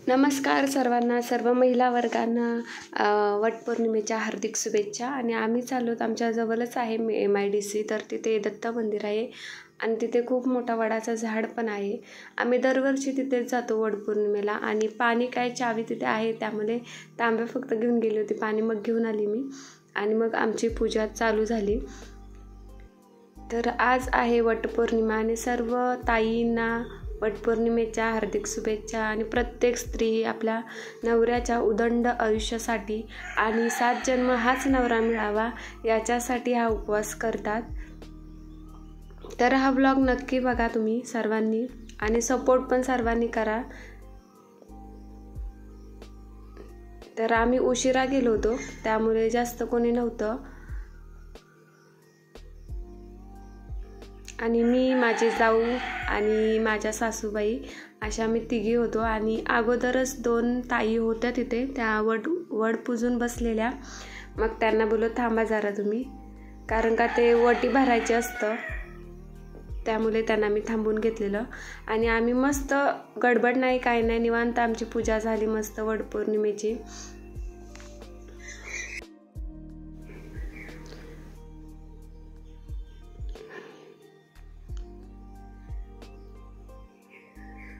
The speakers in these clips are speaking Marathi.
नमस्कार सर्वांना, सर्व महिला वर्गांना वटपौर्णिमेच्या हार्दिक शुभेच्छा. आणि आम्ही चाललोत, आमच्या जवळच आहे MIDC, तर तिथे दत्त मंदिर आहे आणि तिथे खूप मोठा वडाचा झाड पण आहे. आम्ही दरवर्षी तिथेच जातो वटपौर्णिमेला. आणि पाणी काय चावी तिथे आहे, त्यामुळे तांब्या फक्त घेऊन गेली होती, पाणी मग घेऊन आली मी आणि मग आमची पूजा चालू झाली. तर आज आहे वटपौर्णिमा आणि सर्व ताईंना वटपौर्णिमेच्या हार्दिक शुभेच्छा. आणि प्रत्येक स्त्री आपल्या नवऱ्याच्या उदंड आयुष्यासाठी आणि 7 जन्म हाच नवरा मिळावा याच्यासाठी हा उपवास करतात. तर हा व्लॉग नक्की बघा तुम्ही सर्वांनी आणि सपोर्ट पण सर्वांनी करा. तर आम्ही उशिरा गेलो होतो, त्यामुळे जास्त कोणी नव्हतं. आणि मी, माझे जाऊ आणि माझ्या सासूबाई अशा आम्ही तिघी होतो. आणि अगोदरच 2 ताई होत्या तिथे, त्या वड पूजून बसलेल्या. मग त्यांना बोललो थांबा जरा तुम्ही, कारण का ते वटी भरायचे असतं, त्यामुळे त्यांना मी थांबून घेतलेलं. आणि आम्ही मस्त गडबड नाही, काय नाही, निवांत आमची पूजा झाली मस्त वटपौर्णिमेची.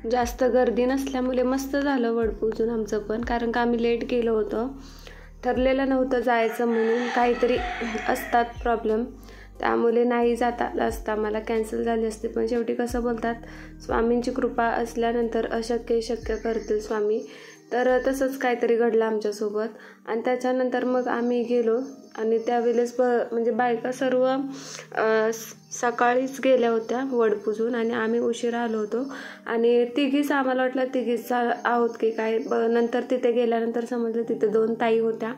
जास्त गर्दी नसल्यामुळे मस्त झालं वटपूजन आमचं पण, कारण का आम्ही लेट गेलो होतो, ठरलेलं नव्हतं जायचं म्हणून, काहीतरी असतात प्रॉब्लेम, त्यामुळे नाही जाता आलं असतं, मला कॅन्सल झाली असते. पण शेवटी कसं बोलतात, स्वामींची कृपा असल्यानंतर अशक्य शक्य करतील स्वामी. तर तसंच काहीतरी घडलं आमच्यासोबत. आणि त्याच्यानंतर मग आम्ही गेलो आणि त्यावेळेस म्हणजे बायका सर्व सकाळीच गेल्या होत्या वडपूजून आणि आम्ही उशिरा आलो होतो. आणि तिघीच आम्हाला वाटलं तिघीच आहोत की काय. नंतर तिथे गेल्यानंतर समजलं तिथे 2 ताई होत्या.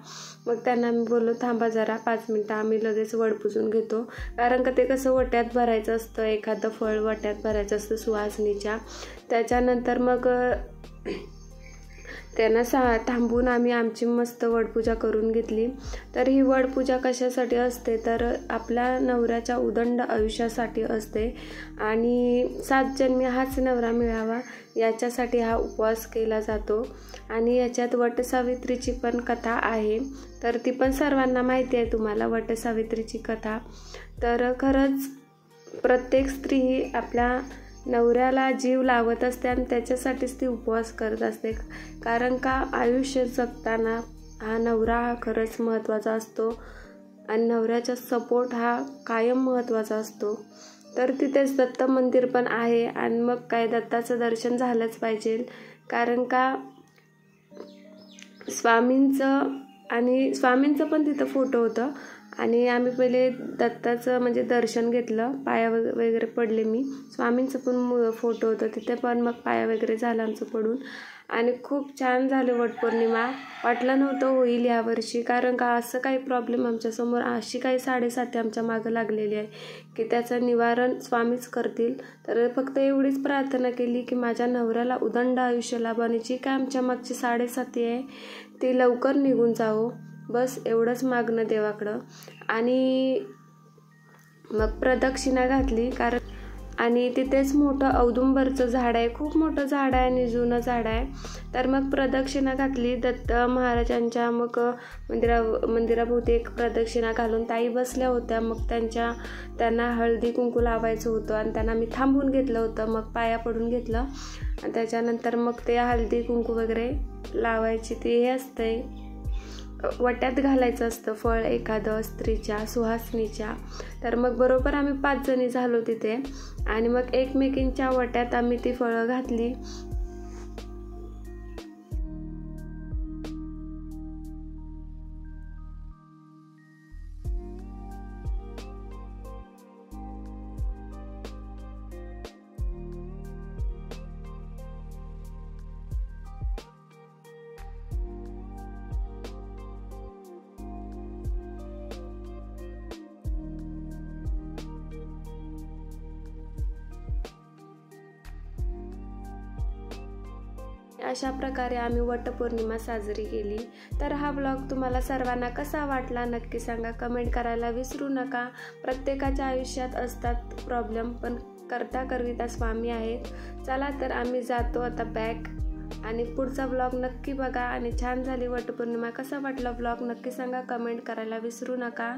मग त्यांना आम्ही बोललो थांबा जरा 5 मिनटं, आम्ही लगेच वडपूजून घेतो. कारण का ते कसं वट्यात भरायचं असतं, एखादं फळ वट्यात भरायचं असतं सुवासिनीच्या. त्याच्यानंतर मग त्यांना थांबून आम्ही आमची मस्त वडपूजा करून घेतली. तर ही वडपूजा कशासाठी असते, तर आपल्या नवऱ्याच्या उदंड आयुष्यासाठी असते आणि 7 जन्मी हाच नवरा मिळावा याच्यासाठी हा उपवास केला जातो. आणि याच्यात वटसावित्रीची पण कथा आहे, तर ती पण सर्वांना माहिती आहे तुम्हाला वटसावित्रीची कथा. तर खरंच प्रत्येक स्त्री ही आपल्या नवऱ्याला जीव लावत असते आणि त्याच्यासाठीच ती उपवास करत असते. कारण का आयुष्य जगताना हा नवरा हा खरंच महत्त्वाचा असतो आणि नवऱ्याचा सपोर्ट हा कायम महत्त्वाचा असतो. तर तिथेच दत्त मंदिर पण आहे आणि मग काय दत्ताचं दर्शन झालंच पाहिजे, कारण का स्वामींचं पण तिथं फोटो होतं. आणि आम्ही पहिले दत्ताचं म्हणजे दर्शन घेतलं, पाया वगैरे पडले मी. स्वामींचं पण फोटो होतं तिथे, पण मग पाया वगैरे झालं आमचं पडून. आणि खूप छान झालं वटपौर्णिमा. वाटलं नव्हतं होईल यावर्षी, कारण का असं काही प्रॉब्लेम आमच्यासमोर, अशी काही 7.5 आमच्या मागं लागलेली आहे की त्याचं निवारण स्वामीच करतील. तर फक्त एवढीच प्रार्थना केली की माझ्या नवऱ्याला उदंड आयुष्य लाभाने, जी काय आमच्या मागची 7.5 आहे ती लवकर निघून जावो, बस एवढंच मागणं देवाकडं. आणि मग प्रदक्षिणा घातली, कारण आणि तिथेच मोठं औदुंबरचं झाड आहे, खूप मोठं झाड आहे आणि जुनं झाड आहे. तर मग प्रदक्षिणा घातली दत्त महाराजांच्या. मग मंदिराभोवती एक प्रदक्षिणा घालून ताई बसल्या होत्या. मग त्यांना हळदी कुंकू लावायचं होतं आणि त्यांना मी थांबून घेतलं होतं. मग पाया पडून घेतलं आणि त्याच्यानंतर मग ते हळदी कुंकू वगैरे लावायची, ते हे असतंय वट्यात घालायचं असतं फळ एखादं स्त्रीच्या सुहासनीच्या. तर मग बरोबर आम्ही 5 जणी झालो तिथे आणि मग एकमेकींच्या वट्यात आम्ही ती फळं घातली. अशा प्रकारे आम्ही वटपौर्णिमा साजरी केली. तर हा व्लॉग तुम्हाला सर्वांना कसा वाटला नक्की सांगा, कमेंट करायला विसरू नका. प्रत्येकाच्या आयुष्यात असतात प्रॉब्लेम, पण करता करविता स्वामी आहेत. चला तर आम्ही जातो आता बॅक आणि पुढचा ब्लॉग नक्की बघा. आणि छान झाली वटपौर्णिमा. कसा वाटला ब्लॉग नक्की सांगा, कमेंट करायला विसरू नका.